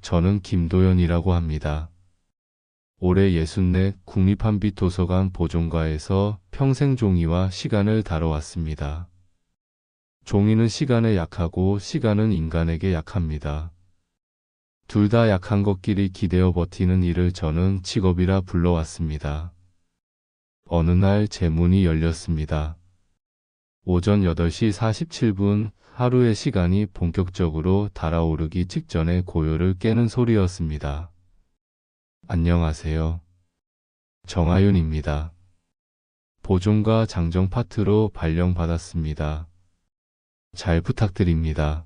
저는 김도연이라고 합니다. 올해 64 국립한빛도서관 보존과에서 평생 종이와 시간을 다뤄왔습니다. 종이는 시간에 약하고 시간은 인간에게 약합니다. 둘 다 약한 것끼리 기대어 버티는 일을 저는 직업이라 불러왔습니다. 어느 날 제 문이 열렸습니다. 오전 8시 47분, 하루의 시간이 본격적으로 달아오르기 직전에 고요를 깨는 소리였습니다. 안녕하세요. 정하윤입니다. 보존과 장정 파트로 발령받았습니다. 잘 부탁드립니다.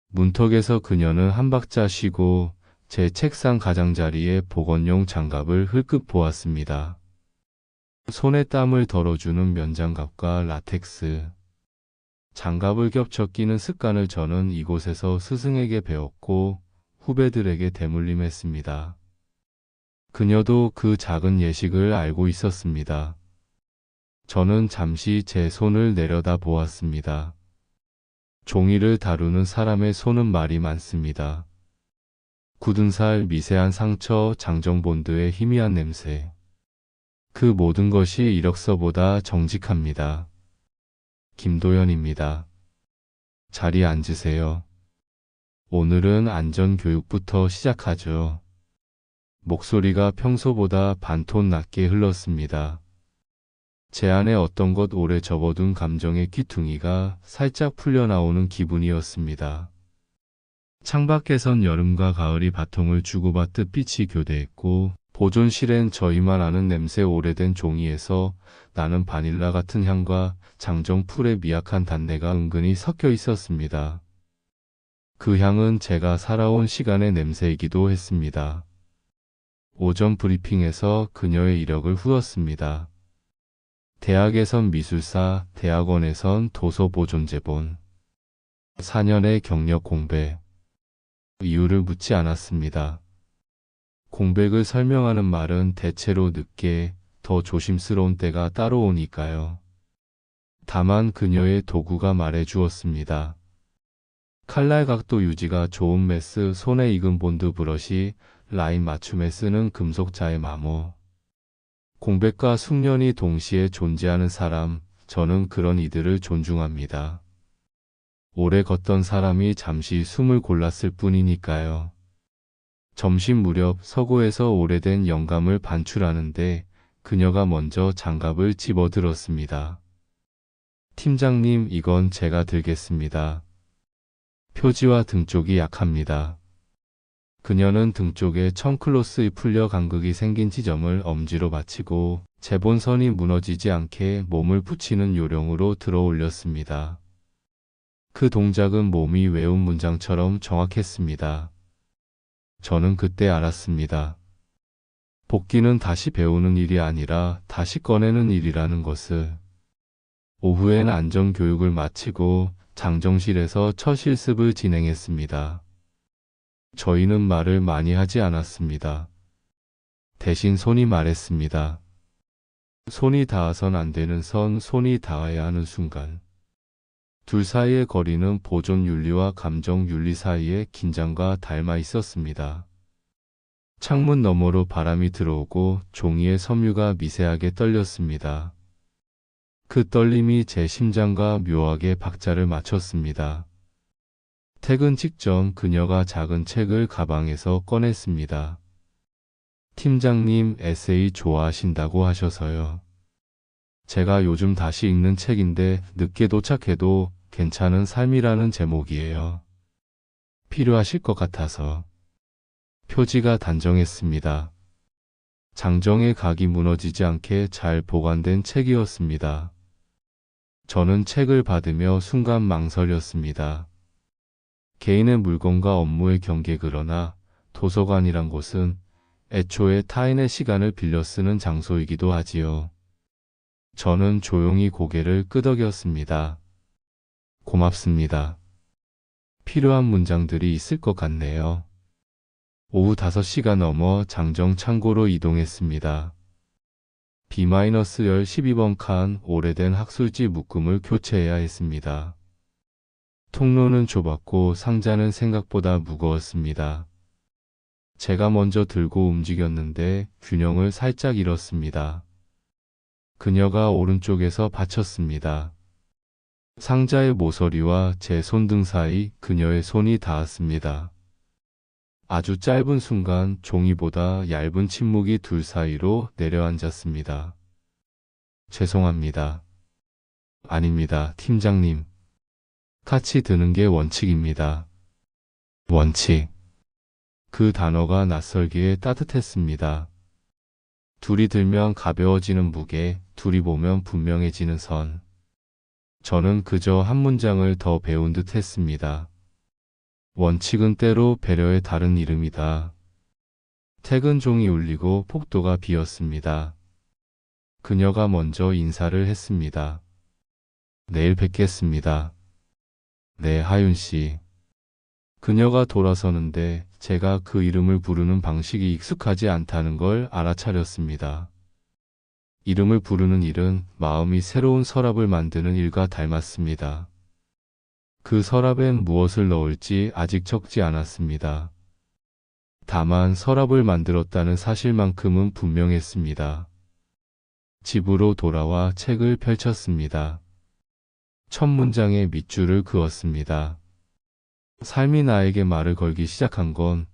문턱에서 그녀는 한 박자 쉬고 제 책상 가장자리에 보건용 장갑을 흘끗 보았습니다. 손에 땀을 덜어주는 면장갑과 라텍스. 장갑을 겹쳐 끼는 습관을 저는 이곳에서 스승에게 배웠고 후배들에게 대물림했습니다. 그녀도 그 작은 예식을 알고 있었습니다. 저는 잠시 제 손을 내려다 보았습니다. 종이를 다루는 사람의 손은 말이 많습니다. 굳은 살, 미세한 상처, 장정본드의 희미한 냄새. 그 모든 것이 이력서보다 정직합니다. 김도연입니다. 자리에 앉으세요. 오늘은 안전교육부터 시작하죠. 목소리가 평소보다 반톤 낮게 흘렀습니다. 제 안에 어떤 것 오래 접어둔 감정의 귀퉁이가 살짝 풀려나오는 기분이었습니다. 창밖에선 여름과 가을이 바통을 주고받듯 빛이 교대했고 보존실엔 저희만 아는 냄새 오래된 종이에서 나는 바닐라 같은 향과 장정풀의 미약한 단내가 은근히 섞여 있었습니다. 그 향은 제가 살아온 시간의 냄새이기도 했습니다. 오전 브리핑에서 그녀의 이력을 후었습니다. 대학에선 미술사, 대학원에선 도서보존제본. 4년의 경력 공백. 이유를 묻지 않았습니다. 공백을 설명하는 말은 대체로 늦게, 더 조심스러운 때가 따라오니까요. 다만 그녀의 도구가 말해주었습니다. 칼날 각도 유지가 좋은 메스, 손에 익은 본드 브러시, 라인 맞춤에 쓰는 금속자의 마모. 공백과 숙련이 동시에 존재하는 사람, 저는 그런 이들을 존중합니다. 오래 걷던 사람이 잠시 숨을 골랐을 뿐이니까요. 점심 무렵 서고에서 오래된 영감을 반출하는데 그녀가 먼저 장갑을 집어들었습니다. 팀장님, 이건 제가 들겠습니다. 표지와 등 쪽이 약합니다. 그녀는 등 쪽에 청클로스의 풀려 간극이 생긴 지점을 엄지로 받치고 제본선이 무너지지 않게 몸을 붙이는 요령으로 들어 올렸습니다. 그 동작은 몸이 외운 문장처럼 정확했습니다. 저는 그때 알았습니다. 복귀는 다시 배우는 일이 아니라 다시 꺼내는 일이라는 것을. 오후엔 안전교육을 마치고 장정실에서 첫 실습을 진행했습니다. 저희는 말을 많이 하지 않았습니다. 대신 손이 말했습니다. 손이 닿아선 안 되는 선, 손이 닿아야 하는 순간. 둘 사이의 거리는 보존 윤리와 감정 윤리 사이의 긴장과 닮아 있었습니다. 창문 너머로 바람이 들어오고 종이의 섬유가 미세하게 떨렸습니다. 그 떨림이 제 심장과 묘하게 박자를 맞췄습니다. 퇴근 직전 그녀가 작은 책을 가방에서 꺼냈습니다. 팀장님, 에세이 좋아하신다고 하셔서요. 제가 요즘 다시 읽는 책인데 늦게 도착해도 괜찮은 삶이라는 제목이에요. 필요하실 것 같아서. 표지가 단정했습니다. 장정의 각이 무너지지 않게 잘 보관된 책이었습니다. 저는 책을 받으며 순간 망설였습니다. 개인의 물건과 업무의 경계, 그러나 도서관이란 곳은 애초에 타인의 시간을 빌려 쓰는 장소이기도 하지요. 저는 조용히 고개를 끄덕였습니다. 고맙습니다. 필요한 문장들이 있을 것 같네요. 오후 5시가 넘어 장정 창고로 이동했습니다. B-열 12번 칸 오래된 학술지 묶음을 교체해야 했습니다. 통로는 좁았고 상자는 생각보다 무거웠습니다. 제가 먼저 들고 움직였는데 균형을 살짝 잃었습니다. 그녀가 오른쪽에서 받쳤습니다. 상자의 모서리와 제 손등 사이 그녀의 손이 닿았습니다. 아주 짧은 순간 종이보다 얇은 침묵이 둘 사이로 내려앉았습니다. 죄송합니다. 아닙니다, 팀장님. 같이 드는 게 원칙입니다. 원칙. 그 단어가 낯설기에 따뜻했습니다. 둘이 들면 가벼워지는 무게, 둘이 보면 분명해지는 선. 저는 그저 한 문장을 더 배운 듯 했습니다. 원칙은 때로 배려의 다른 이름이다. 퇴근 종이 울리고 폭도가 비었습니다. 그녀가 먼저 인사를 했습니다. 내일 뵙겠습니다. 네, 하윤 씨. 그녀가 돌아서는데 제가 그 이름을 부르는 방식이 익숙하지 않다는 걸 알아차렸습니다. 이름을 부르는 일은 마음이 새로운 서랍을 만드는 일과 닮았습니다. 그 서랍엔 무엇을 넣을지 아직 적지 않았습니다. 다만 서랍을 만들었다는 사실만큼은 분명했습니다. 집으로 돌아와 책을 펼쳤습니다. 첫 문장에 밑줄을 그었습니다. 삶이 나에게 말을 걸기 시작한 건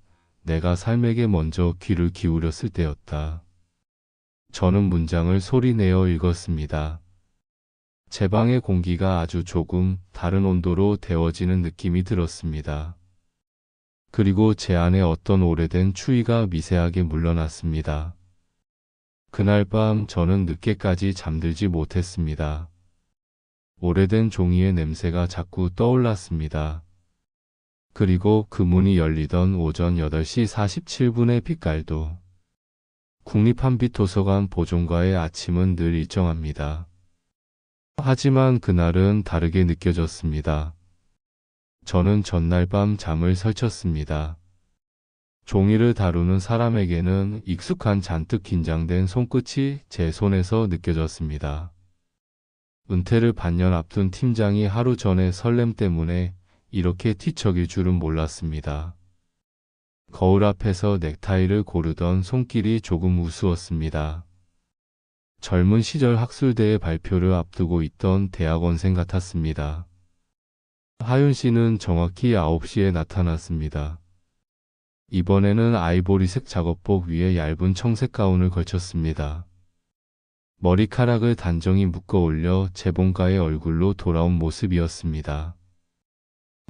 내가 삶에게 먼저 귀를 기울였을 때였다. 저는 문장을 소리내어 읽었습니다. 제 방의 공기가 아주 조금 다른 온도로 데워지는 느낌이 들었습니다. 그리고 제 안에 어떤 오래된 추위가 미세하게 물러났습니다. 그날 밤 저는 늦게까지 잠들지 못했습니다. 오래된 종이의 냄새가 자꾸 떠올랐습니다. 그리고 그 문이 열리던 오전 8시 47분의 빛깔도. 국립한빛도서관 보존과의 아침은 늘 일정합니다. 하지만 그날은 다르게 느껴졌습니다. 저는 전날 밤 잠을 설쳤습니다. 종이를 다루는 사람에게는 익숙한 잔뜩 긴장된 손끝이 제 손에서 느껴졌습니다. 은퇴를 반년 앞둔 팀장이 하루 전에 설렘 때문에 이렇게 뒤척일 줄은 몰랐습니다. 거울 앞에서 넥타이를 고르던 손길이 조금 우스웠습니다. 젊은 시절 학술대회 발표를 앞두고 있던 대학원생 같았습니다. 하윤 씨는 정확히 9시에 나타났습니다. 이번에는 아이보리색 작업복 위에 얇은 청색 가운을 걸쳤습니다. 머리카락을 단정히 묶어 올려 재봉가의 얼굴로 돌아온 모습이었습니다.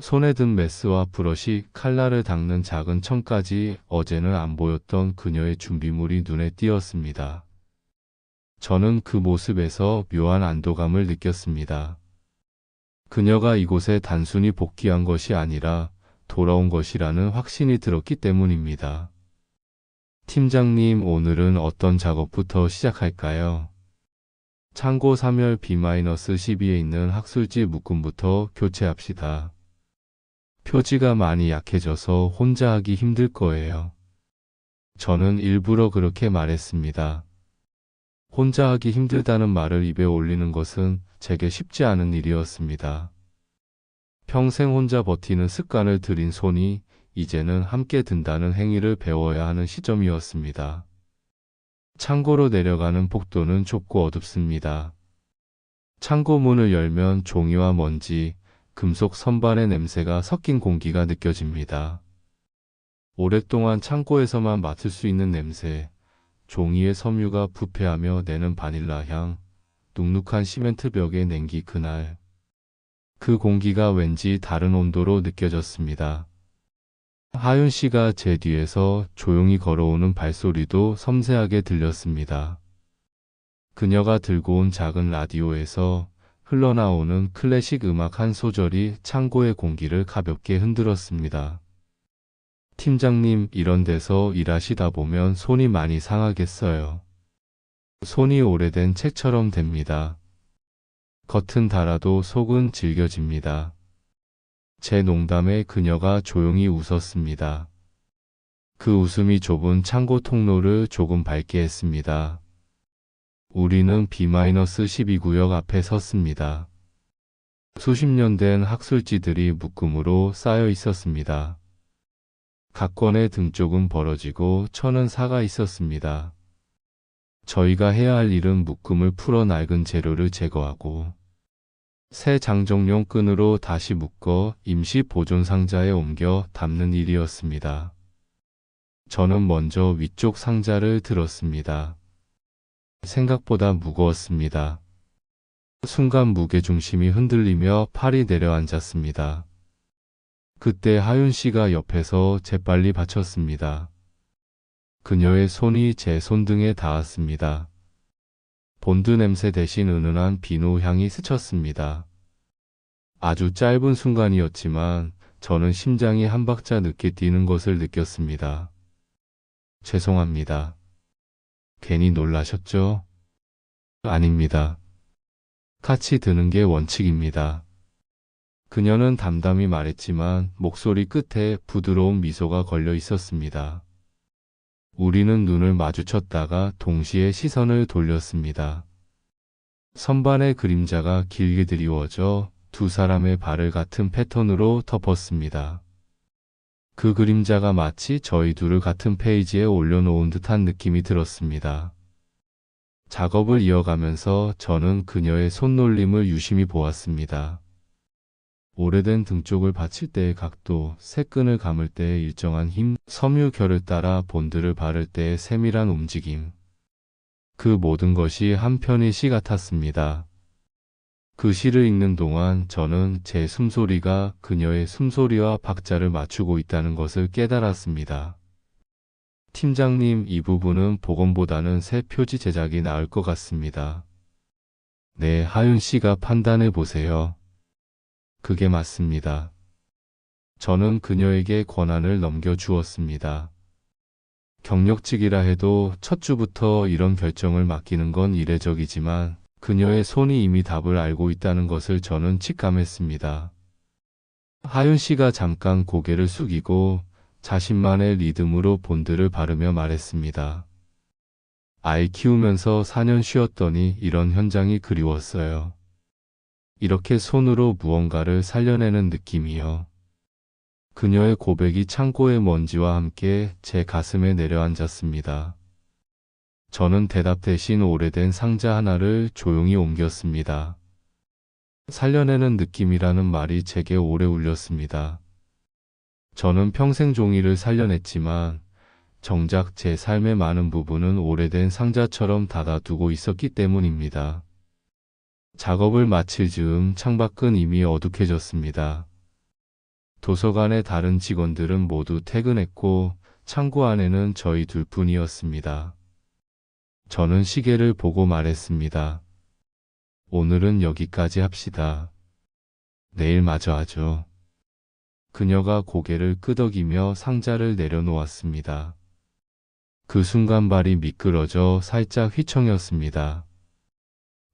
손에 든 메스와 브러쉬, 칼날을 닦는 작은 청까지 어제는 안 보였던 그녀의 준비물이 눈에 띄었습니다. 저는 그 모습에서 묘한 안도감을 느꼈습니다. 그녀가 이곳에 단순히 복귀한 것이 아니라 돌아온 것이라는 확신이 들었기 때문입니다. 팀장님, 오늘은 어떤 작업부터 시작할까요? 창고 3열 B-12에 있는 학술지 묶음부터 교체합시다. 표지가 많이 약해져서 혼자 하기 힘들 거예요. 저는 일부러 그렇게 말했습니다. 혼자 하기 힘들다는 말을 입에 올리는 것은 제게 쉽지 않은 일이었습니다. 평생 혼자 버티는 습관을 들인 손이 이제는 함께 든다는 행위를 배워야 하는 시점이었습니다. 창고로 내려가는 복도는 좁고 어둡습니다. 창고 문을 열면 종이와 먼지, 금속 선반의 냄새가 섞인 공기가 느껴집니다. 오랫동안 창고에서만 맡을 수 있는 냄새, 종이의 섬유가 부패하며 내는 바닐라 향, 눅눅한 시멘트 벽의 냉기 그날. 그 공기가 왠지 다른 온도로 느껴졌습니다. 하윤 씨가 제 뒤에서 조용히 걸어오는 발소리도 섬세하게 들렸습니다. 그녀가 들고 온 작은 라디오에서 흘러나오는 클래식 음악 한 소절이 창고의 공기를 가볍게 흔들었습니다. 팀장님, 이런 데서 일하시다 보면 손이 많이 상하겠어요. 손이 오래된 책처럼 됩니다. 겉은 달아도 속은 질겨집니다. 제 농담에 그녀가 조용히 웃었습니다. 그 웃음이 좁은 창고 통로를 조금 밝게 했습니다. 우리는 B-12구역 앞에 섰습니다. 수십 년 된 학술지들이 묶음으로 쌓여 있었습니다. 각권의 등 쪽은 벌어지고 천은 사가 있었습니다. 저희가 해야 할 일은 묶음을 풀어 낡은 재료를 제거하고 새 장정용 끈으로 다시 묶어 임시 보존 상자에 옮겨 담는 일이었습니다. 저는 먼저 위쪽 상자를 들었습니다. 생각보다 무거웠습니다. 순간 무게중심이 흔들리며 팔이 내려앉았습니다. 그때 하윤 씨가 옆에서 재빨리 받쳤습니다. 그녀의 손이 제 손등에 닿았습니다. 본드 냄새 대신 은은한 비누 향이 스쳤습니다. 아주 짧은 순간이었지만 저는 심장이 한 박자 늦게 뛰는 것을 느꼈습니다. 죄송합니다. 괜히 놀라셨죠? 아닙니다. 같이 드는 게 원칙입니다. 그녀는 담담히 말했지만 목소리 끝에 부드러운 미소가 걸려 있었습니다. 우리는 눈을 마주쳤다가 동시에 시선을 돌렸습니다. 선반의 그림자가 길게 드리워져 두 사람의 발을 같은 패턴으로 덮었습니다. 그 그림자가 마치 저희 둘을 같은 페이지에 올려놓은 듯한 느낌이 들었습니다. 작업을 이어가면서 저는 그녀의 손놀림을 유심히 보았습니다. 오래된 등 쪽을 받칠 때의 각도, 새끈을 감을 때의 일정한 힘, 섬유결을 따라 본드를 바를 때의 세밀한 움직임. 그 모든 것이 한편의 시 같았습니다. 그 시를 읽는 동안 저는 제 숨소리가 그녀의 숨소리와 박자를 맞추고 있다는 것을 깨달았습니다. 팀장님, 이 부분은 복원보다는 새 표지 제작이 나을 것 같습니다. 네, 하윤 씨가 판단해 보세요. 그게 맞습니다. 저는 그녀에게 권한을 넘겨주었습니다. 경력직이라 해도 첫 주부터 이런 결정을 맡기는 건 이례적이지만 그녀의 손이 이미 답을 알고 있다는 것을 저는 직감했습니다. 하윤 씨가 잠깐 고개를 숙이고 자신만의 리듬으로 본드를 바르며 말했습니다. 아이 키우면서 4년 쉬었더니 이런 현장이 그리웠어요. 이렇게 손으로 무언가를 살려내는 느낌이요. 그녀의 고백이 창고의 먼지와 함께 제 가슴에 내려앉았습니다. 저는 대답 대신 오래된 상자 하나를 조용히 옮겼습니다. 살려내는 느낌이라는 말이 제게 오래 울렸습니다. 저는 평생 종이를 살려냈지만 정작 제 삶의 많은 부분은 오래된 상자처럼 닫아두고 있었기 때문입니다. 작업을 마칠 즈음 창밖은 이미 어둑해졌습니다. 도서관의 다른 직원들은 모두 퇴근했고 창고 안에는 저희 둘뿐이었습니다. 저는 시계를 보고 말했습니다. 오늘은 여기까지 합시다. 내일 마저 하죠. 그녀가 고개를 끄덕이며 상자를 내려놓았습니다. 그 순간 발이 미끄러져 살짝 휘청였습니다.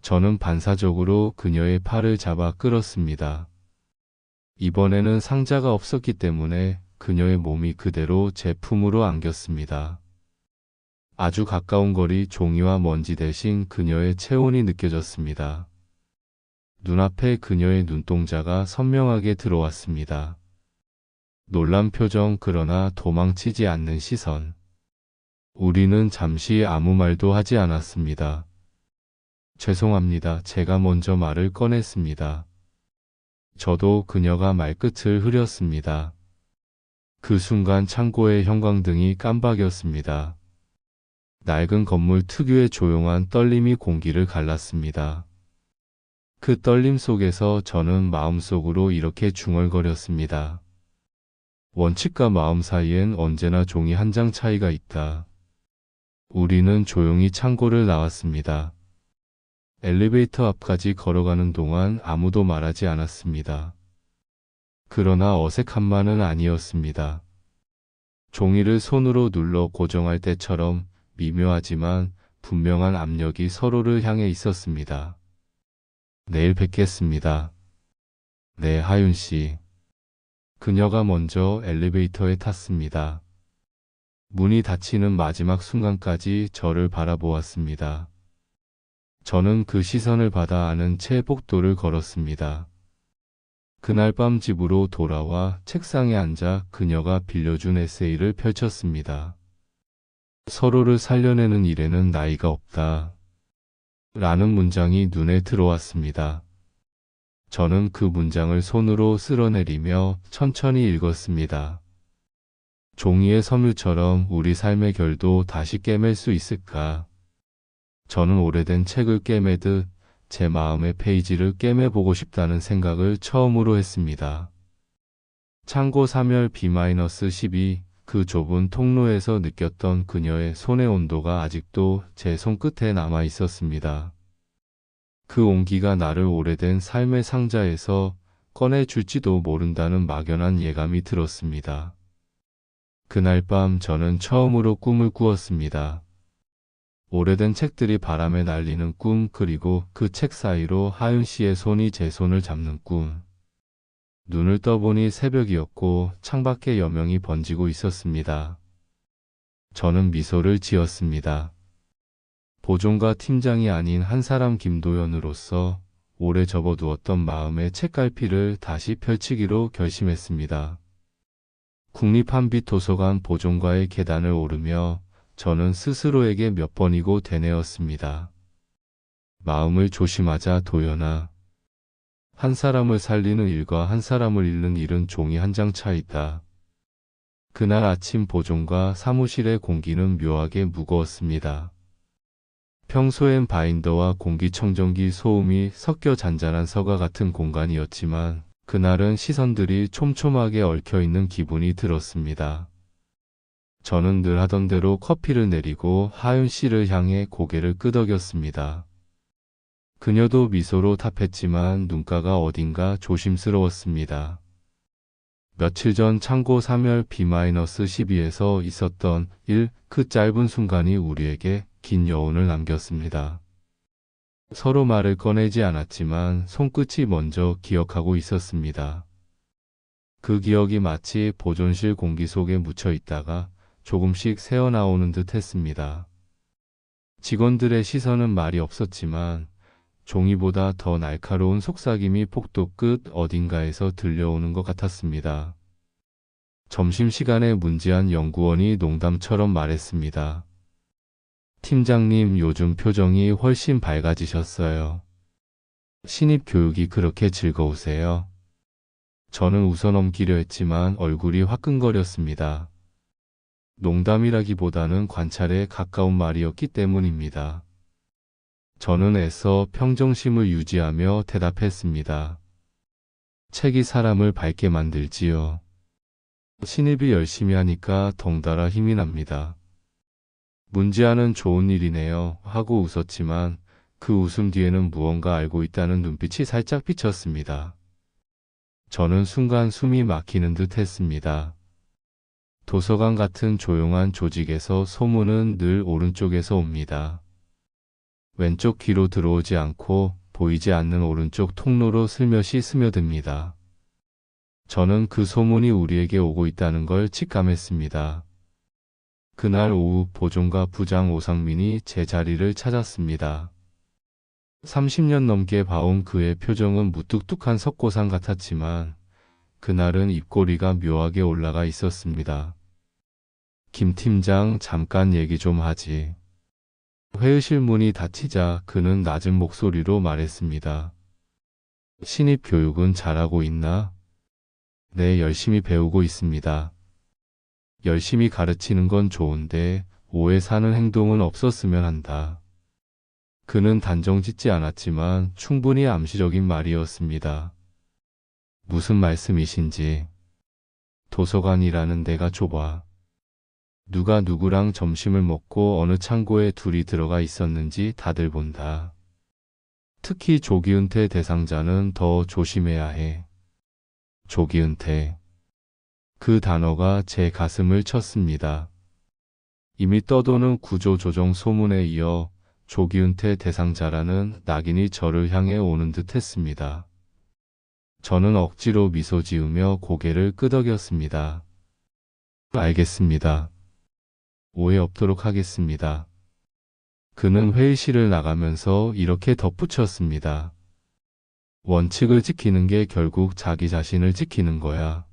저는 반사적으로 그녀의 팔을 잡아 끌었습니다. 이번에는 상자가 없었기 때문에 그녀의 몸이 그대로 제 품으로 안겼습니다. 아주 가까운 거리 종이와 먼지 대신 그녀의 체온이 느껴졌습니다. 눈앞에 그녀의 눈동자가 선명하게 들어왔습니다. 놀란 표정, 그러나 도망치지 않는 시선. 우리는 잠시 아무 말도 하지 않았습니다. 죄송합니다. 제가 먼저 말을 꺼냈습니다. 저도 그녀가 말끝을 흐렸습니다. 그 순간 창고의 형광등이 깜박였습니다. 낡은 건물 특유의 조용한 떨림이 공기를 갈랐습니다. 그 떨림 속에서 저는 마음속으로 이렇게 중얼거렸습니다. 원칙과 마음 사이엔 언제나 종이 한 장 차이가 있다. 우리는 조용히 창고를 나왔습니다. 엘리베이터 앞까지 걸어가는 동안 아무도 말하지 않았습니다. 그러나 어색함만은 아니었습니다. 종이를 손으로 눌러 고정할 때처럼 미묘하지만 분명한 압력이 서로를 향해 있었습니다. 내일 뵙겠습니다. 네, 하윤 씨. 그녀가 먼저 엘리베이터에 탔습니다. 문이 닫히는 마지막 순간까지 저를 바라보았습니다. 저는 그 시선을 받아 아는 채 복도를 걸었습니다. 그날 밤 집으로 돌아와 책상에 앉아 그녀가 빌려준 에세이를 펼쳤습니다. 서로를 살려내는 일에는 나이가 없다. 라는 문장이 눈에 들어왔습니다. 저는 그 문장을 손으로 쓸어내리며 천천히 읽었습니다. 종이의 섬유처럼 우리 삶의 결도 다시 꿰맬 수 있을까? 저는 오래된 책을 꿰매듯 제 마음의 페이지를 꿰매보고 싶다는 생각을 처음으로 했습니다. 창고 3열 B-12, 그 좁은 통로에서 느꼈던 그녀의 손의 온도가 아직도 제 손끝에 남아 있었습니다. 그 온기가 나를 오래된 삶의 상자에서 꺼내줄지도 모른다는 막연한 예감이 들었습니다. 그날 밤 저는 처음으로 꿈을 꾸었습니다. 오래된 책들이 바람에 날리는 꿈, 그리고 그 책 사이로 하윤 씨의 손이 제 손을 잡는 꿈. 눈을 떠보니 새벽이었고 창밖에 여명이 번지고 있었습니다. 저는 미소를 지었습니다. 보존과 팀장이 아닌 한 사람 김도연으로서 오래 접어두었던 마음의 책갈피를 다시 펼치기로 결심했습니다. 국립한빛도서관 보존과의 계단을 오르며 저는 스스로에게 몇 번이고 되뇌었습니다. 마음을 조심하자 도연아. 한 사람을 살리는 일과 한 사람을 잃는 일은 종이 한 장 차이다. 그날 아침 보존과 사무실의 공기는 묘하게 무거웠습니다. 평소엔 바인더와 공기청정기 소음이 섞여 잔잔한 서가 같은 공간이었지만 그날은 시선들이 촘촘하게 얽혀있는 기분이 들었습니다. 저는 늘 하던 대로 커피를 내리고 하윤 씨를 향해 고개를 끄덕였습니다. 그녀도 미소로 답했지만 눈가가 어딘가 조심스러웠습니다. 며칠 전 창고 3열 B-12에서 있었던 일, 그 짧은 순간이 우리에게 긴 여운을 남겼습니다. 서로 말을 꺼내지 않았지만 손끝이 먼저 기억하고 있었습니다. 그 기억이 마치 보존실 공기 속에 묻혀 있다가 조금씩 새어나오는 듯 했습니다. 직원들의 시선은 말이 없었지만 종이보다 더 날카로운 속삭임이 폭도 끝 어딘가에서 들려오는 것 같았습니다. 점심시간에 문지한 연구원이 농담처럼 말했습니다. 팀장님, 요즘 표정이 훨씬 밝아지셨어요. 신입 교육이 그렇게 즐거우세요? 저는 웃어넘기려 했지만 얼굴이 화끈거렸습니다. 농담이라기보다는 관찰에 가까운 말이었기 때문입니다. 저는 애써 평정심을 유지하며 대답했습니다. 책이 사람을 밝게 만들지요. 신입이 열심히 하니까 덩달아 힘이 납니다. 문지아는 좋은 일이네요 하고 웃었지만 그 웃음 뒤에는 무언가 알고 있다는 눈빛이 살짝 비쳤습니다. 저는 순간 숨이 막히는 듯 했습니다. 도서관 같은 조용한 조직에서 소문은 늘 오른쪽에서 옵니다. 왼쪽 귀로 들어오지 않고 보이지 않는 오른쪽 통로로 슬며시 스며듭니다. 저는 그 소문이 우리에게 오고 있다는 걸 직감했습니다. 그날 오후 보존과 부장 오상민이 제 자리를 찾았습니다. 30년 넘게 봐온 그의 표정은 무뚝뚝한 석고상 같았지만 그날은 입꼬리가 묘하게 올라가 있었습니다. 김 팀장, 잠깐 얘기 좀 하지. 회의실 문이 닫히자 그는 낮은 목소리로 말했습니다. 신입 교육은 잘하고 있나? 네, 열심히 배우고 있습니다. 열심히 가르치는 건 좋은데 오해 사는 행동은 없었으면 한다. 그는 단정짓지 않았지만 충분히 암시적인 말이었습니다. 무슨 말씀이신지. 도서관이라는 데가 좁아. 누가 누구랑 점심을 먹고 어느 창고에 둘이 들어가 있었는지 다들 본다. 특히 조기은퇴 대상자는 더 조심해야 해. 조기은퇴. 그 단어가 제 가슴을 쳤습니다. 이미 떠도는 구조조정 소문에 이어 조기은퇴 대상자라는 낙인이 저를 향해 오는 듯 했습니다. 저는 억지로 미소 지으며 고개를 끄덕였습니다. 알겠습니다. 오해 없도록 하겠습니다. 그는 회의실을 나가면서 이렇게 덧붙였습니다. 원칙을 지키는 게 결국 자기 자신을 지키는 거야.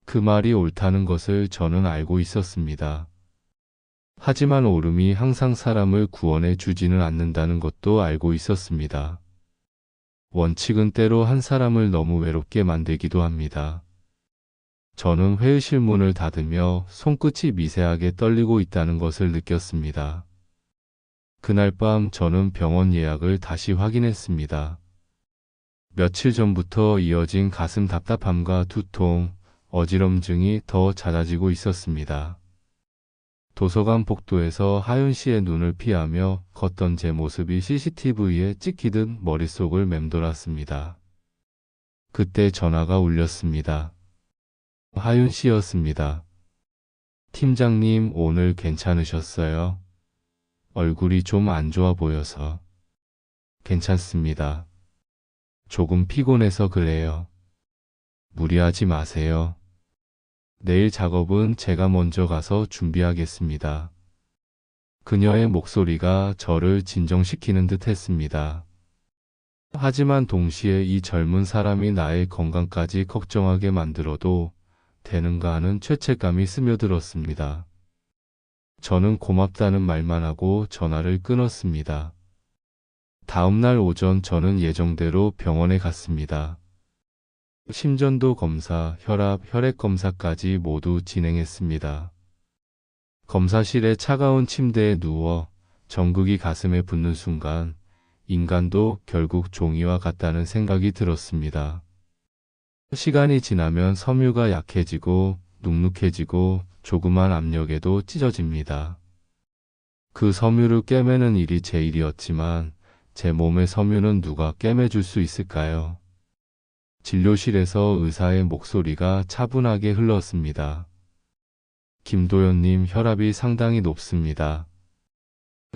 그 말이 옳다는 것을 저는 알고 있었습니다. 하지만 옳음이 항상 사람을 구원해 주지는 않는다는 것도 알고 있었습니다. 원칙은 때로 한 사람을 너무 외롭게 만들기도 합니다. 저는 회의실 문을 닫으며 손끝이 미세하게 떨리고 있다는 것을 느꼈습니다. 그날 밤 저는 병원 예약을 다시 확인했습니다. 며칠 전부터 이어진 가슴 답답함과 두통, 어지럼증이 더 잦아지고 있었습니다. 도서관 복도에서 하윤 씨의 눈을 피하며 걷던 제 모습이 CCTV에 찍히듯 머릿속을 맴돌았습니다. 그때 전화가 울렸습니다. 하윤 씨였습니다. 팀장님, 오늘 괜찮으셨어요? 얼굴이 좀 안 좋아 보여서. 괜찮습니다. 조금 피곤해서 그래요. 무리하지 마세요. 내일 작업은 제가 먼저 가서 준비하겠습니다. 그녀의 목소리가 저를 진정시키는 듯 했습니다. 하지만 동시에 이 젊은 사람이 나의 건강까지 걱정하게 만들어도 되는가 하는 죄책감이 스며들었습니다. 저는 고맙다는 말만 하고 전화를 끊었습니다. 다음 날 오전 저는 예정대로 병원에 갔습니다. 심전도 검사, 혈압, 혈액 검사까지 모두 진행했습니다. 검사실의 차가운 침대에 누워 전극이 가슴에 붙는 순간 인간도 결국 종이와 같다는 생각이 들었습니다. 시간이 지나면 섬유가 약해지고 눅눅해지고 조그만 압력에도 찢어집니다. 그 섬유를 꿰매는 일이 제 일이었지만 제 몸의 섬유는 누가 꿰매줄 수 있을까요? 진료실에서 의사의 목소리가 차분하게 흘렀습니다. 김도연님, 혈압이 상당히 높습니다.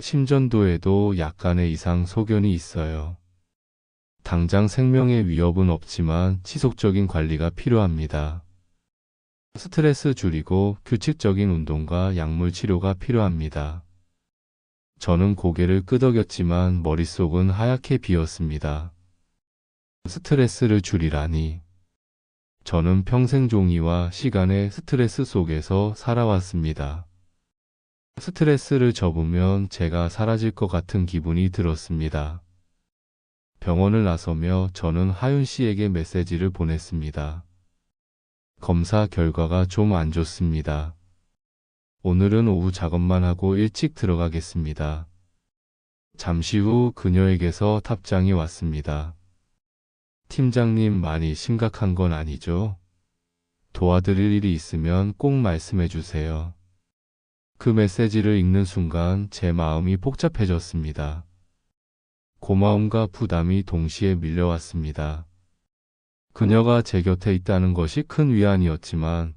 심전도에도 약간의 이상 소견이 있어요. 당장 생명의 위협은 없지만 지속적인 관리가 필요합니다. 스트레스 줄이고 규칙적인 운동과 약물 치료가 필요합니다. 저는 고개를 끄덕였지만 머릿속은 하얗게 비었습니다. 스트레스를 줄이라니. 저는 평생 종이와 시간의 스트레스 속에서 살아왔습니다. 스트레스를 접으면 제가 사라질 것 같은 기분이 들었습니다. 병원을 나서며 저는 하윤 씨에게 메시지를 보냈습니다. 검사 결과가 좀 안 좋습니다. 오늘은 오후 작업만 하고 일찍 들어가겠습니다. 잠시 후 그녀에게서 답장이 왔습니다. 팀장님, 많이 심각한 건 아니죠? 도와드릴 일이 있으면 꼭 말씀해 주세요. 그 메시지를 읽는 순간 제 마음이 복잡해졌습니다. 고마움과 부담이 동시에 밀려왔습니다. 그녀가 제 곁에 있다는 것이 큰 위안이었지만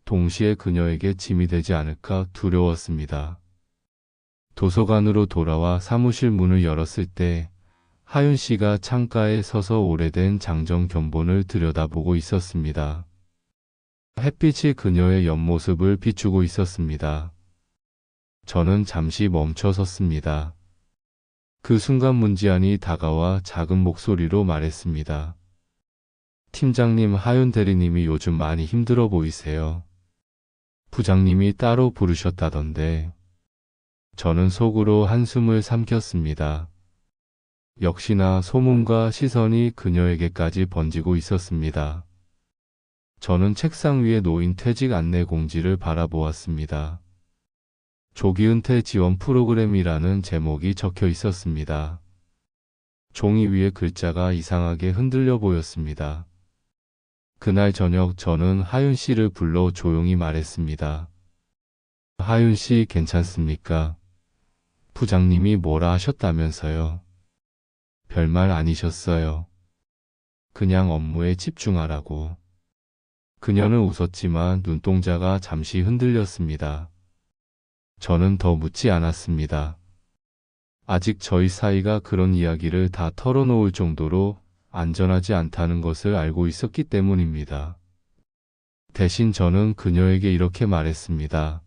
동시에 그녀에게 짐이 되지 않을까 두려웠습니다. 도서관으로 돌아와 사무실 문을 열었을 때 하윤 씨가 창가에 서서 오래된 장정 견본을 들여다보고 있었습니다. 햇빛이 그녀의 옆모습을 비추고 있었습니다. 저는 잠시 멈춰 섰습니다. 그 순간 문지안이 다가와 작은 목소리로 말했습니다. 팀장님, 하윤 대리님이 요즘 많이 힘들어 보이세요. 부장님이 따로 부르셨다던데. 저는 속으로 한숨을 삼켰습니다. 역시나 소문과 시선이 그녀에게까지 번지고 있었습니다. 저는 책상 위에 놓인 퇴직 안내 공지를 바라보았습니다. 조기 은퇴 지원 프로그램이라는 제목이 적혀 있었습니다. 종이 위에 글자가 이상하게 흔들려 보였습니다. 그날 저녁 저는 하윤 씨를 불러 조용히 말했습니다. 하윤 씨, 괜찮습니까? 부장님이 뭐라 하셨다면서요? 별말 아니셨어요. 그냥 업무에 집중하라고. 그녀는 웃었지만 눈동자가 잠시 흔들렸습니다. 저는 더 묻지 않았습니다. 아직 저희 사이가 그런 이야기를 다 털어놓을 정도로 안전하지 않다는 것을 알고 있었기 때문입니다. 대신 저는 그녀에게 이렇게 말했습니다.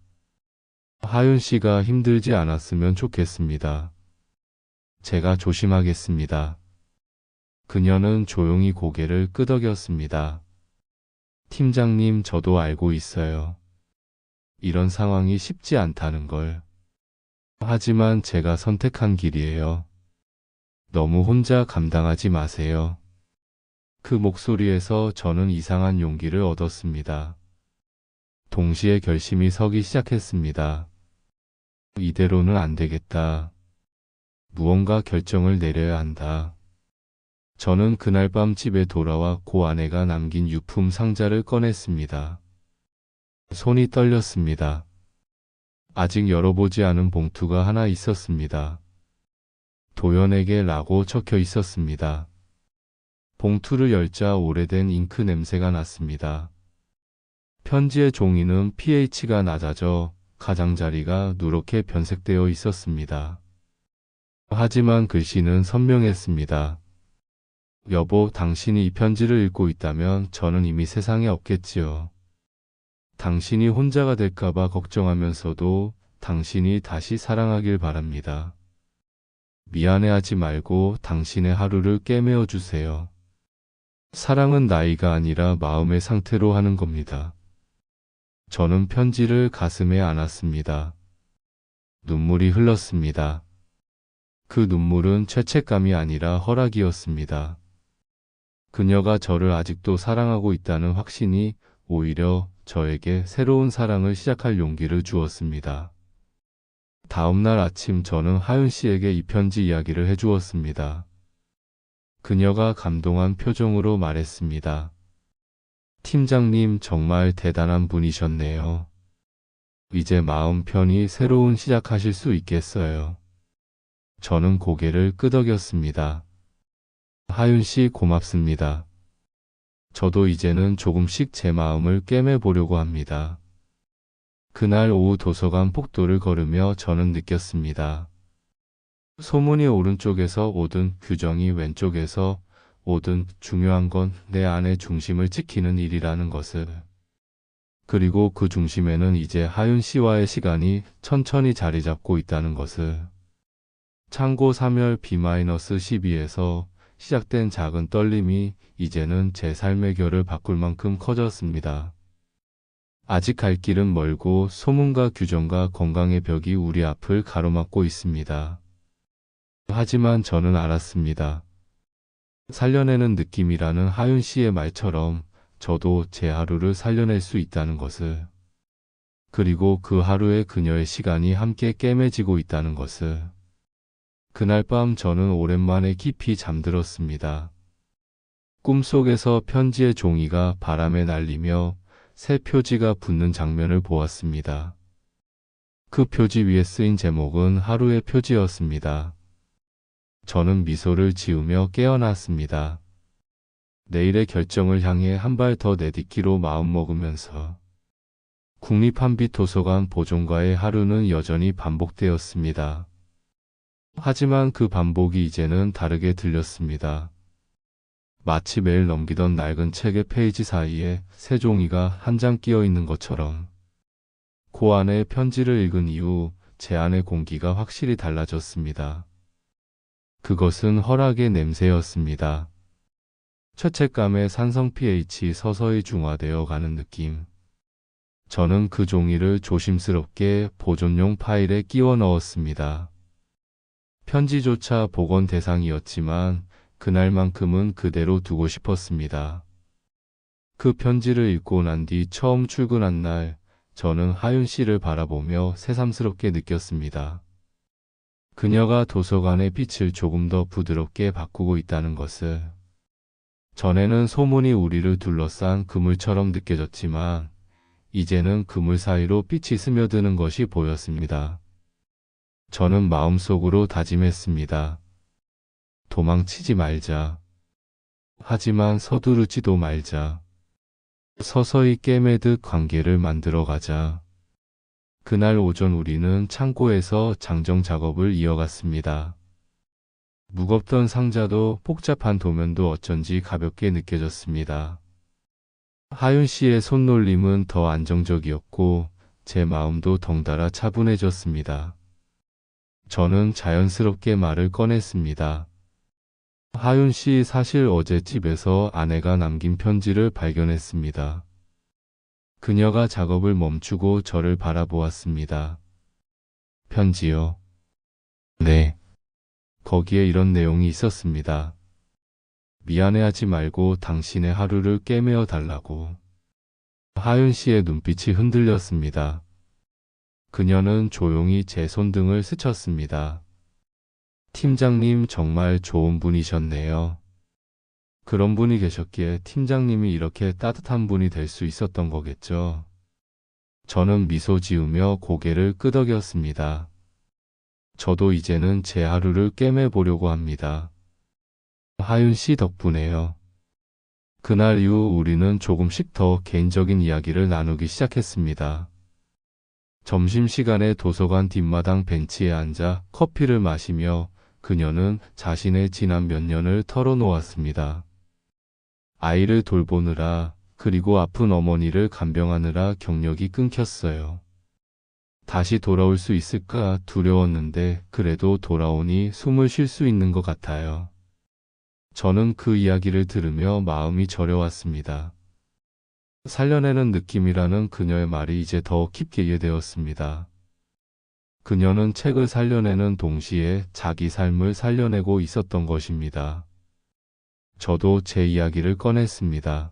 하윤 씨가 힘들지 않았으면 좋겠습니다. 제가 조심하겠습니다. 그녀는 조용히 고개를 끄덕였습니다. 팀장님, 저도 알고 있어요. 이런 상황이 쉽지 않다는 걸. 하지만 제가 선택한 길이에요. 너무 혼자 감당하지 마세요. 그 목소리에서 저는 이상한 용기를 얻었습니다. 동시에 결심이 서기 시작했습니다. 이대로는 안 되겠다. 무언가 결정을 내려야 한다. 저는 그날 밤 집에 돌아와 고 아내가 남긴 유품 상자를 꺼냈습니다. 손이 떨렸습니다. 아직 열어보지 않은 봉투가 하나 있었습니다. 도연에게 라고 적혀 있었습니다. 봉투를 열자 오래된 잉크 냄새가 났습니다. 편지의 종이는 pH가 낮아져 가장자리가 누렇게 변색되어 있었습니다. 하지만 글씨는 선명했습니다. 여보, 당신이 이 편지를 읽고 있다면 저는 이미 세상에 없겠지요. 당신이 혼자가 될까봐 걱정하면서도 당신이 다시 사랑하길 바랍니다. 미안해하지 말고 당신의 하루를 깨매어 주세요. 사랑은 나이가 아니라 마음의 상태로 하는 겁니다. 저는 편지를 가슴에 안았습니다. 눈물이 흘렀습니다. 그 눈물은 죄책감이 아니라 허락이었습니다. 그녀가 저를 아직도 사랑하고 있다는 확신이 오히려 저에게 새로운 사랑을 시작할 용기를 주었습니다. 다음 날 아침 저는 하윤 씨에게 이 편지 이야기를 해주었습니다. 그녀가 감동한 표정으로 말했습니다. 팀장님, 정말 대단한 분이셨네요. 이제 마음 편히 새로운 시작하실 수 있겠어요. 저는 고개를 끄덕였습니다. 하윤 씨, 고맙습니다. 저도 이제는 조금씩 제 마음을 꿰매보려고 합니다. 그날 오후 도서관 폭도를 걸으며 저는 느꼈습니다. 소문이 오른쪽에서 오든 규정이 왼쪽에서 오든 중요한 건 내 안의 중심을 지키는 일이라는 것을. 그리고 그 중심에는 이제 하윤 씨와의 시간이 천천히 자리 잡고 있다는 것을. 창고 3열 B-12에서 시작된 작은 떨림이 이제는 제 삶의 결을 바꿀 만큼 커졌습니다. 아직 갈 길은 멀고 소문과 규정과 건강의 벽이 우리 앞을 가로막고 있습니다. 하지만 저는 알았습니다. 살려내는 느낌이라는 하윤 씨의 말처럼 저도 제 하루를 살려낼 수 있다는 것을. 그리고 그 하루에 그녀의 시간이 함께 깨매지고 있다는 것을. 그날 밤 저는 오랜만에 깊이 잠들었습니다. 꿈속에서 편지의 종이가 바람에 날리며 새 표지가 붙는 장면을 보았습니다. 그 표지 위에 쓰인 제목은 하루의 표지였습니다. 저는 미소를 지으며 깨어났습니다. 내일의 결정을 향해 한 발 더 내딛기로 마음먹으면서 국립한빛도서관 보존과의 하루는 여전히 반복되었습니다. 하지만 그 반복이 이제는 다르게 들렸습니다. 마치 매일 넘기던 낡은 책의 페이지 사이에 새 종이가 한 장 끼어 있는 것처럼. 그 안에 편지를 읽은 이후 제 안의 공기가 확실히 달라졌습니다. 그것은 허락의 냄새였습니다. 죄책감의 산성 pH 서서히 중화되어 가는 느낌. 저는 그 종이를 조심스럽게 보존용 파일에 끼워 넣었습니다. 편지조차 복원 대상이었지만 그날만큼은 그대로 두고 싶었습니다. 그 편지를 읽고 난 뒤 처음 출근한 날, 저는 하윤 씨를 바라보며 새삼스럽게 느꼈습니다. 그녀가 도서관의 빛을 조금 더 부드럽게 바꾸고 있다는 것을. 전에는 소문이 우리를 둘러싼 그물처럼 느껴졌지만 이제는 그물 사이로 빛이 스며드는 것이 보였습니다. 저는 마음속으로 다짐했습니다. 도망치지 말자. 하지만 서두르지도 말자. 서서히 깨매듯 관계를 만들어 가자. 그날 오전 우리는 창고에서 장정 작업을 이어갔습니다. 무겁던 상자도 복잡한 도면도 어쩐지 가볍게 느껴졌습니다. 하윤 씨의 손놀림은 더 안정적이었고 제 마음도 덩달아 차분해졌습니다. 저는 자연스럽게 말을 꺼냈습니다. 하윤 씨, 사실 어제 집에서 아내가 남긴 편지를 발견했습니다. 그녀가 작업을 멈추고 저를 바라보았습니다. 편지요? 네. 거기에 이런 내용이 있었습니다. 미안해하지 말고 당신의 하루를 깨매어 달라고. 하윤 씨의 눈빛이 흔들렸습니다. 그녀는 조용히 제 손등을 스쳤습니다. 팀장님, 정말 좋은 분이셨네요. 그런 분이 계셨기에 팀장님이 이렇게 따뜻한 분이 될 수 있었던 거겠죠. 저는 미소 지으며 고개를 끄덕였습니다. 저도 이제는 제 하루를 꿰매보려고 합니다. 하윤 씨 덕분에요. 그날 이후 우리는 조금씩 더 개인적인 이야기를 나누기 시작했습니다. 점심시간에 도서관 뒷마당 벤치에 앉아 커피를 마시며 그녀는 자신의 지난 몇 년을 털어놓았습니다. 아이를 돌보느라, 그리고 아픈 어머니를 간병하느라 경력이 끊겼어요. 다시 돌아올 수 있을까 두려웠는데 그래도 돌아오니 숨을 쉴 수 있는 것 같아요. 저는 그 이야기를 들으며 마음이 저려왔습니다. 살려내는 느낌이라는 그녀의 말이 이제 더 깊게 이해되었습니다. 그녀는 책을 살려내는 동시에 자기 삶을 살려내고 있었던 것입니다. 저도 제 이야기를 꺼냈습니다.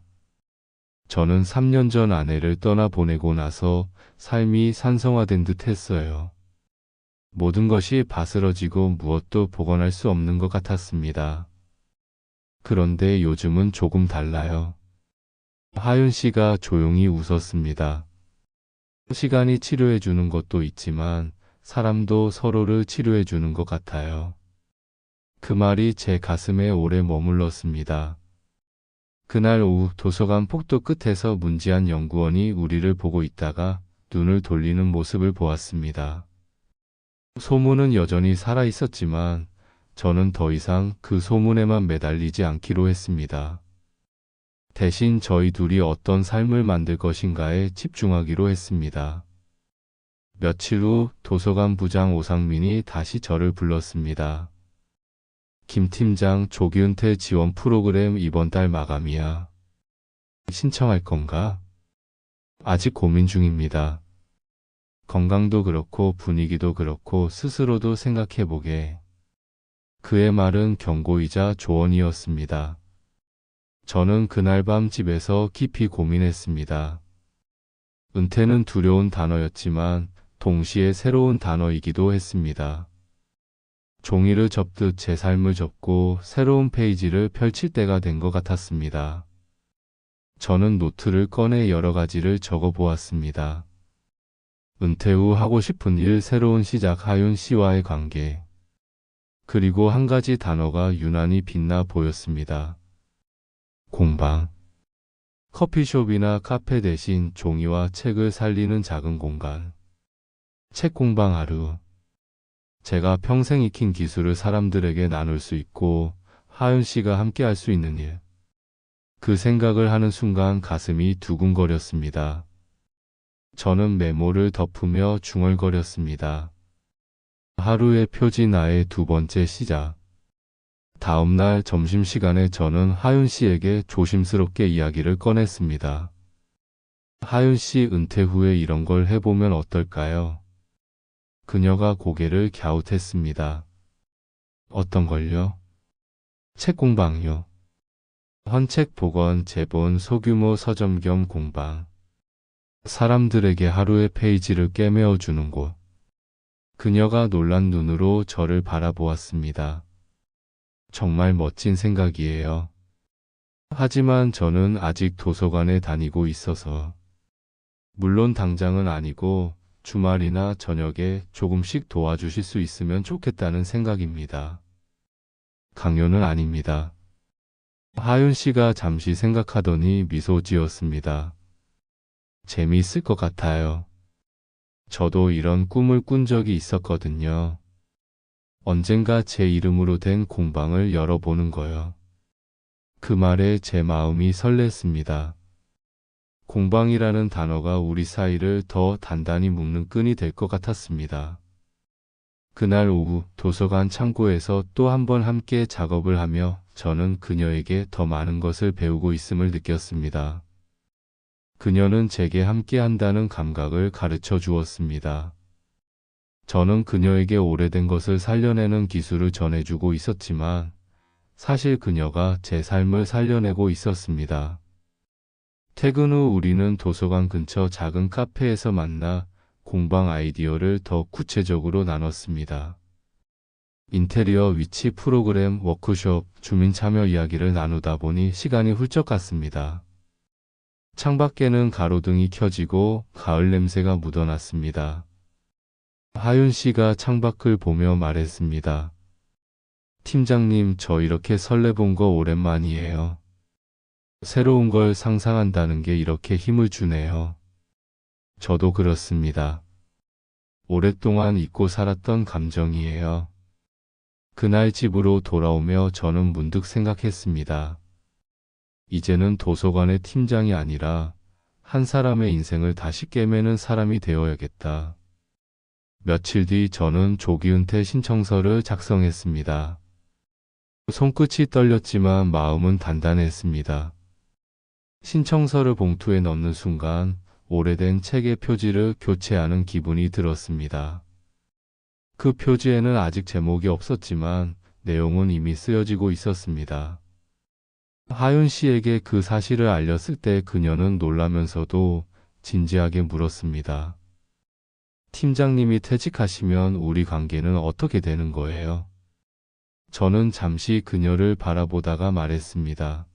저는 3년 전 아내를 떠나보내고 나서 삶이 산성화된 듯 했어요. 모든 것이 바스러지고 무엇도 복원할 수 없는 것 같았습니다. 그런데 요즘은 조금 달라요. 하윤 씨가 조용히 웃었습니다. 시간이 치료해 주는 것도 있지만 사람도 서로를 치료해 주는 것 같아요. 그 말이 제 가슴에 오래 머물렀습니다. 그날 오후 도서관 폭도 끝에서 문지한 연구원이 우리를 보고 있다가 눈을 돌리는 모습을 보았습니다. 소문은 여전히 살아 있었지만 저는 더 이상 그 소문에만 매달리지 않기로 했습니다. 대신 저희 둘이 어떤 삶을 만들 것인가에 집중하기로 했습니다. 며칠 후 도서관 부장 오상민이 다시 저를 불렀습니다. 김 팀장, 조기 은퇴 지원 프로그램 이번 달 마감이야. 신청할 건가? 아직 고민 중입니다. 건강도 그렇고 분위기도 그렇고 스스로도 생각해보게. 그의 말은 경고이자 조언이었습니다. 저는 그날 밤 집에서 깊이 고민했습니다. 은퇴는 두려운 단어였지만 동시에 새로운 단어이기도 했습니다. 종이를 접듯 제 삶을 접고 새로운 페이지를 펼칠 때가 된 것 같았습니다. 저는 노트를 꺼내 여러 가지를 적어 보았습니다. 은퇴 후 하고 싶은 일, 새로운 시작, 하윤 씨와의 관계. 그리고 한 가지 단어가 유난히 빛나 보였습니다. 공방. 커피숍이나 카페 대신 종이와 책을 살리는 작은 공간. 책 공방 하루. 제가 평생 익힌 기술을 사람들에게 나눌 수 있고 하윤 씨가 함께 할 수 있는 일. 그 생각을 하는 순간 가슴이 두근거렸습니다. 저는 메모를 덮으며 중얼거렸습니다. 하루의 표지, 나의 두 번째 시작. 다음 날 점심시간에 저는 하윤 씨에게 조심스럽게 이야기를 꺼냈습니다. 하윤 씨, 은퇴 후에 이런 걸 해보면 어떨까요? 그녀가 고개를 갸웃했습니다. 어떤 걸요? 책 공방요. 헌책 복원, 재본, 소규모 서점 겸 공방. 사람들에게 하루의 페이지를 꿰매어 주는 곳. 그녀가 놀란 눈으로 저를 바라보았습니다. 정말 멋진 생각이에요. 하지만 저는 아직 도서관에 다니고 있어서. 물론 당장은 아니고 주말이나 저녁에 조금씩 도와주실 수 있으면 좋겠다는 생각입니다. 강요는 아닙니다. 하윤 씨가 잠시 생각하더니 미소 지었습니다. 재미있을 것 같아요. 저도 이런 꿈을 꾼 적이 있었거든요. 언젠가 제 이름으로 된 공방을 열어보는 거요. 그 말에 제 마음이 설렜습니다. 공방이라는 단어가 우리 사이를 더 단단히 묶는 끈이 될 것 같았습니다. 그날 오후 도서관 창고에서 또 한 번 함께 작업을 하며 저는 그녀에게 더 많은 것을 배우고 있음을 느꼈습니다. 그녀는 제게 함께 한다는 감각을 가르쳐 주었습니다. 저는 그녀에게 오래된 것을 살려내는 기술을 전해주고 있었지만 사실 그녀가 제 삶을 살려내고 있었습니다. 퇴근 후 우리는 도서관 근처 작은 카페에서 만나 공방 아이디어를 더 구체적으로 나눴습니다. 인테리어 위치 프로그램, 워크숍, 주민 참여 이야기를 나누다 보니 시간이 훌쩍 갔습니다. 창밖에는 가로등이 켜지고 가을 냄새가 묻어났습니다. 하윤 씨가 창밖을 보며 말했습니다. 팀장님, 저 이렇게 설레본 거 오랜만이에요. 새로운 걸 상상한다는 게 이렇게 힘을 주네요. 저도 그렇습니다. 오랫동안 잊고 살았던 감정이에요. 그날 집으로 돌아오며 저는 문득 생각했습니다. 이제는 도서관의 팀장이 아니라 한 사람의 인생을 다시 꿰매는 사람이 되어야겠다. 며칠 뒤 저는 조기 은퇴 신청서를 작성했습니다. 손끝이 떨렸지만 마음은 단단했습니다. 신청서를 봉투에 넣는 순간 오래된 책의 표지를 교체하는 기분이 들었습니다. 그 표지에는 아직 제목이 없었지만 내용은 이미 쓰여지고 있었습니다. 하윤 씨에게 그 사실을 알렸을 때 그녀는 놀라면서도 진지하게 물었습니다. 팀장님이 퇴직하시면 우리 관계는 어떻게 되는 거예요? 저는 잠시 그녀를 바라보다가 말했습니다.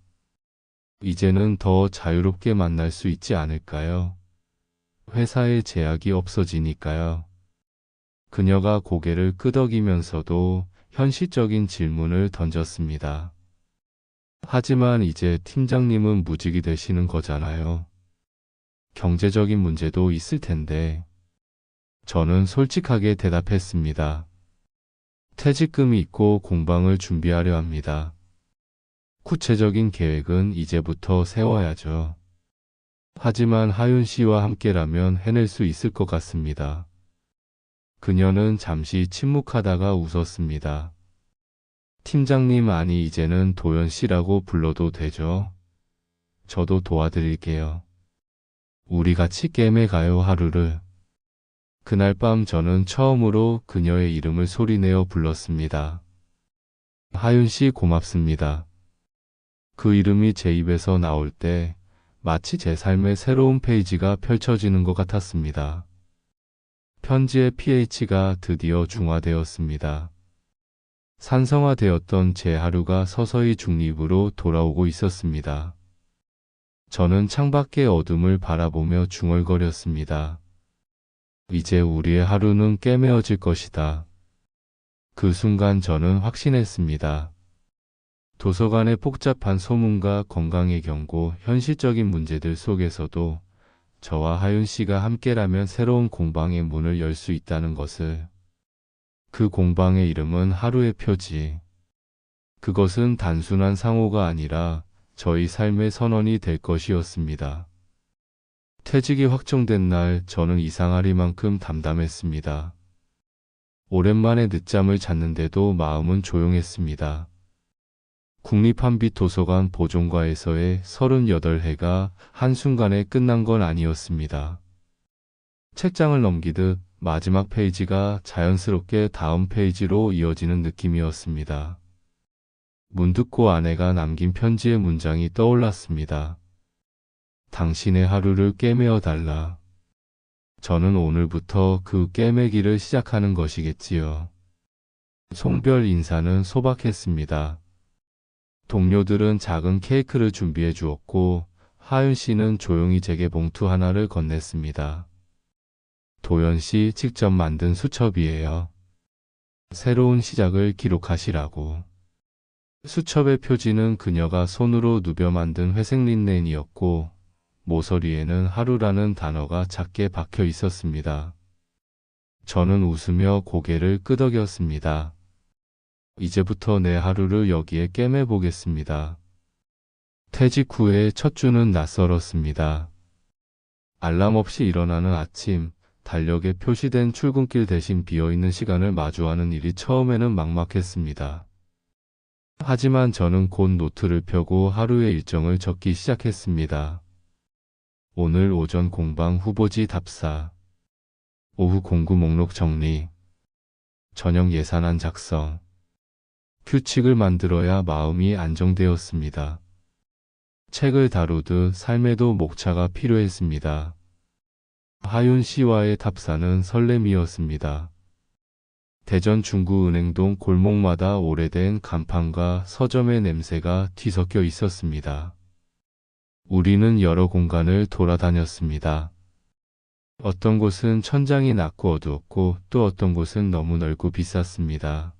이제는 더 자유롭게 만날 수 있지 않을까요? 회사의 제약이 없어지니까요. 그녀가 고개를 끄덕이면서도 현실적인 질문을 던졌습니다. 하지만 이제 팀장님은 무직이 되시는 거잖아요. 경제적인 문제도 있을 텐데. 저는 솔직하게 대답했습니다. 퇴직금이 있고 공방을 준비하려 합니다. 구체적인 계획은 이제부터 세워야죠. 하지만 하윤 씨와 함께라면 해낼 수 있을 것 같습니다. 그녀는 잠시 침묵하다가 웃었습니다. 팀장님, 아니 이제는 도연 씨라고 불러도 되죠? 저도 도와드릴게요. 우리 같이 게임에 가요, 하루를. 그날 밤 저는 처음으로 그녀의 이름을 소리내어 불렀습니다. 하윤 씨, 고맙습니다. 그 이름이 제 입에서 나올 때 마치 제 삶의 새로운 페이지가 펼쳐지는 것 같았습니다. 편지의 pH가 드디어 중화되었습니다. 산성화되었던 제 하루가 서서히 중립으로 돌아오고 있었습니다. 저는 창밖의 어둠을 바라보며 중얼거렸습니다. 이제 우리의 하루는 꿰매어질 것이다. 그 순간 저는 확신했습니다. 도서관의 복잡한 소문과 건강의 경고, 현실적인 문제들 속에서도 저와 하윤 씨가 함께라면 새로운 공방의 문을 열 수 있다는 것을. 그 공방의 이름은 하루의 표지. 그것은 단순한 상호가 아니라 저희 삶의 선언이 될 것이었습니다. 퇴직이 확정된 날 저는 이상하리만큼 담담했습니다. 오랜만에 늦잠을 잤는데도 마음은 조용했습니다. 국립한빛도서관 보존과에서의 38회가 한순간에 끝난 건 아니었습니다. 책장을 넘기듯 마지막 페이지가 자연스럽게 다음 페이지로 이어지는 느낌이었습니다. 문득 고 아내가 남긴 편지의 문장이 떠올랐습니다. 당신의 하루를 꿰매어 달라. 저는 오늘부터 그 꿰매기를 시작하는 것이겠지요. 송별 인사는 소박했습니다. 동료들은 작은 케이크를 준비해 주었고 하윤 씨는 조용히 제게 봉투 하나를 건넸습니다. 도연 씨 직접 만든 수첩이에요. 새로운 시작을 기록하시라고. 수첩의 표지는 그녀가 손으로 누벼 만든 회색 린넨이었고 모서리에는 하루라는 단어가 작게 박혀 있었습니다. 저는 웃으며 고개를 끄덕였습니다. 이제부터 내 하루를 여기에 꿰매보겠습니다. 퇴직 후의 첫 주는 낯설었습니다. 알람 없이 일어나는 아침, 달력에 표시된 출근길 대신 비어있는 시간을 마주하는 일이 처음에는 막막했습니다. 하지만 저는 곧 노트를 펴고 하루의 일정을 적기 시작했습니다. 오늘 오전 공방 후보지 답사, 오후 공구 목록 정리, 저녁 예산안 작성, 규칙을 만들어야 마음이 안정되었습니다. 책을 다루듯 삶에도 목차가 필요했습니다. 하윤 씨와의 답사는 설렘이었습니다. 대전 중구은행동 골목마다 오래된 간판과 서점의 냄새가 뒤섞여 있었습니다. 우리는 여러 공간을 돌아다녔습니다. 어떤 곳은 천장이 낮고 어두웠고 또 어떤 곳은 너무 넓고 비쌌습니다.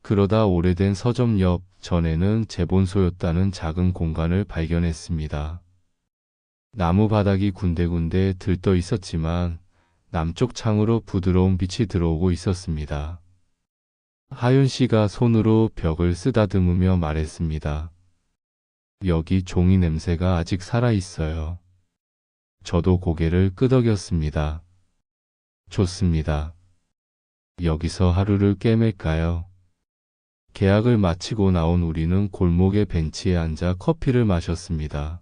그러다 오래된 서점 옆 전에는 재본소였다는 작은 공간을 발견했습니다. 나무 바닥이 군데군데 들떠 있었지만 남쪽 창으로 부드러운 빛이 들어오고 있었습니다. 하윤 씨가 손으로 벽을 쓰다듬으며 말했습니다. 여기 종이 냄새가 아직 살아있어요. 저도 고개를 끄덕였습니다. 좋습니다. 여기서 하루를 꿰맬까요? 계약을 마치고 나온 우리는 골목의 벤치에 앉아 커피를 마셨습니다.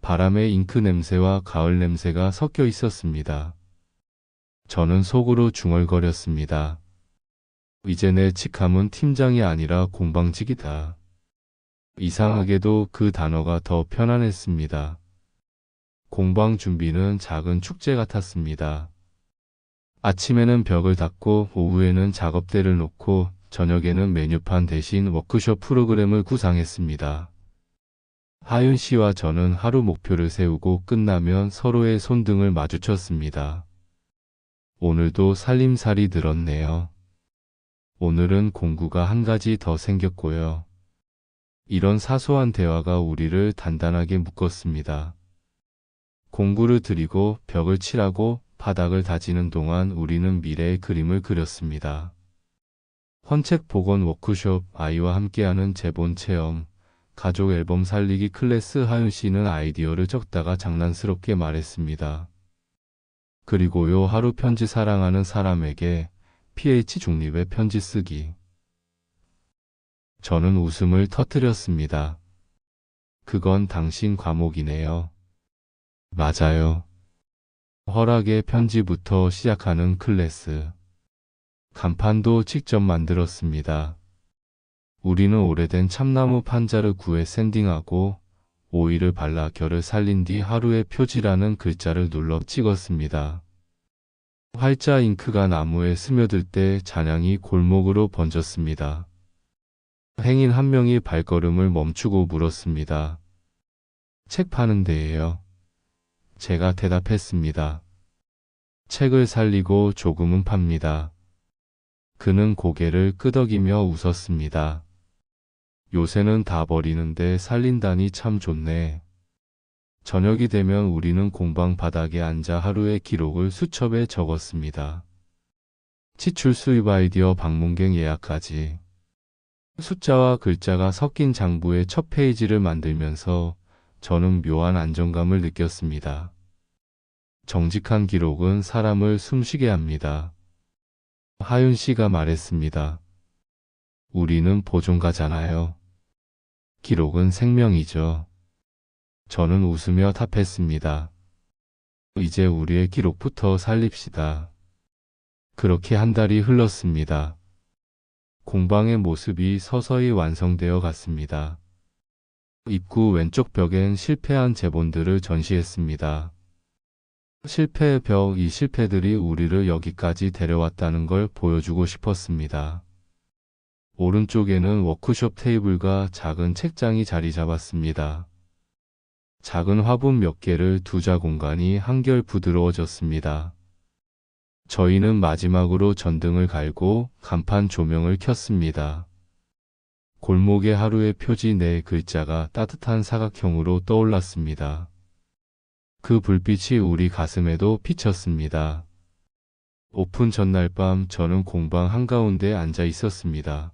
바람에 잉크 냄새와 가을 냄새가 섞여 있었습니다. 저는 속으로 중얼거렸습니다. 이제 내 직함은 팀장이 아니라 공방직이다. 이상하게도 그 단어가 더 편안했습니다. 공방 준비는 작은 축제 같았습니다. 아침에는 벽을 닦고 오후에는 작업대를 놓고 저녁에는 메뉴판 대신 워크숍 프로그램을 구상했습니다. 하윤 씨와 저는 하루 목표를 세우고 끝나면 서로의 손등을 마주쳤습니다. 오늘도 살림살이 늘었네요. 오늘은 공구가 한 가지 더 생겼고요. 이런 사소한 대화가 우리를 단단하게 묶었습니다. 공구를 들이고 벽을 칠하고 바닥을 다지는 동안 우리는 미래의 그림을 그렸습니다. 헌책 복원 워크숍, 아이와 함께하는 재본 체험, 가족 앨범 살리기 클래스. 하윤 씨는 아이디어를 적다가 장난스럽게 말했습니다. 그리고요, 하루 편지. 사랑하는 사람에게 pH 중립의 편지 쓰기. 저는 웃음을 터뜨렸습니다. 그건 당신 과목이네요. 맞아요. 허락의 편지부터 시작하는 클래스. 간판도 직접 만들었습니다. 우리는 오래된 참나무 판자를 구해 샌딩하고 오일을 발라 결을 살린 뒤 하루의 표지라는 글자를 눌러 찍었습니다. 활자 잉크가 나무에 스며들 때 잔향이 골목으로 번졌습니다. 행인 한 명이 발걸음을 멈추고 물었습니다. 책 파는 데예요. 제가 대답했습니다. 책을 살리고 조금은 팝니다. 그는 고개를 끄덕이며 웃었습니다. 요새는 다 버리는데 살린다니 참 좋네. 저녁이 되면 우리는 공방 바닥에 앉아 하루의 기록을 수첩에 적었습니다. 지출 수입 아이디어 방문객 예약까지. 숫자와 글자가 섞인 장부의 첫 페이지를 만들면서 저는 묘한 안정감을 느꼈습니다. 정직한 기록은 사람을 숨쉬게 합니다. 하윤 씨가 말했습니다. 우리는 보존가잖아요. 기록은 생명이죠. 저는 웃으며 답했습니다. 이제 우리의 기록부터 살립시다. 그렇게 한 달이 흘렀습니다. 공방의 모습이 서서히 완성되어 갔습니다. 입구 왼쪽 벽엔 실패한 제본들을 전시했습니다. 실패의 벽, 이 실패들이 우리를 여기까지 데려왔다는 걸 보여주고 싶었습니다. 오른쪽에는 워크숍 테이블과 작은 책장이 자리 잡았습니다. 작은 화분 몇 개를 두자 공간이 한결 부드러워졌습니다. 저희는 마지막으로 전등을 갈고 간판 조명을 켰습니다. 골목의 하루의 표지 네 글자가 따뜻한 사각형으로 떠올랐습니다. 그 불빛이 우리 가슴에도 비쳤습니다. 오픈 전날 밤 저는 공방 한가운데 앉아 있었습니다.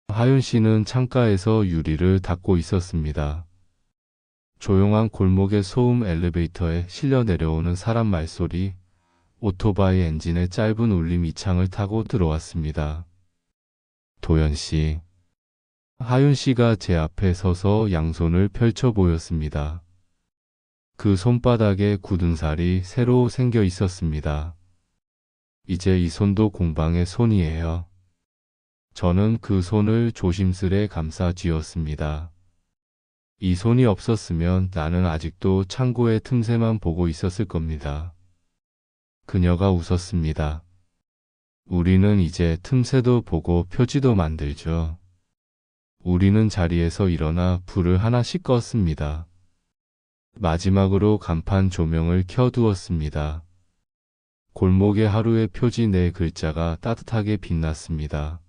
하윤 씨는 창가에서 유리를 닦고 있었습니다. 조용한 골목의 소음, 엘리베이터에 실려 내려오는 사람 말소리, 오토바이 엔진의 짧은 울림 이 창을 타고 들어왔습니다. 도연 씨, 하윤 씨가 제 앞에 서서 양손을 펼쳐 보였습니다. 그 손바닥에 굳은 살이 새로 생겨 있었습니다. 이제 이 손도 공방의 손이에요. 저는 그 손을 조심스레 감싸 쥐었습니다. 이 손이 없었으면 나는 아직도 창고의 틈새만 보고 있었을 겁니다. 그녀가 웃었습니다. 우리는 이제 틈새도 보고 표지도 만들죠. 우리는 자리에서 일어나 불을 하나씩 껐습니다. 마지막으로 간판 조명을 켜두었습니다. 골목의 하루의 표지 네 글자가 따뜻하게 빛났습니다.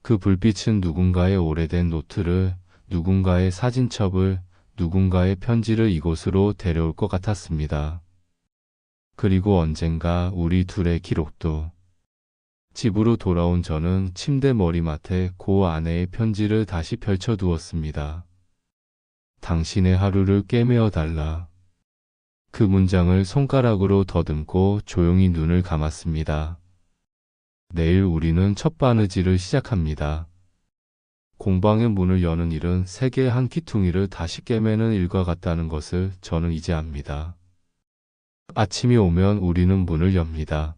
그 불빛은 누군가의 오래된 노트를, 누군가의 사진첩을, 누군가의 편지를 이곳으로 데려올 것 같았습니다. 그리고 언젠가 우리 둘의 기록도. 집으로 돌아온 저는 침대 머리맡에 고 아내의 편지를 다시 펼쳐두었습니다. 당신의 하루를 꿰매어 달라. 그 문장을 손가락으로 더듬고 조용히 눈을 감았습니다. 내일 우리는 첫 바느질을 시작합니다. 공방의 문을 여는 일은 세계의 한 귀퉁이를 다시 꿰매는 일과 같다는 것을 저는 이제 압니다. 아침이 오면 우리는 문을 엽니다.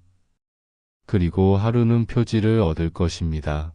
그리고 하루는 표지를 얻을 것입니다.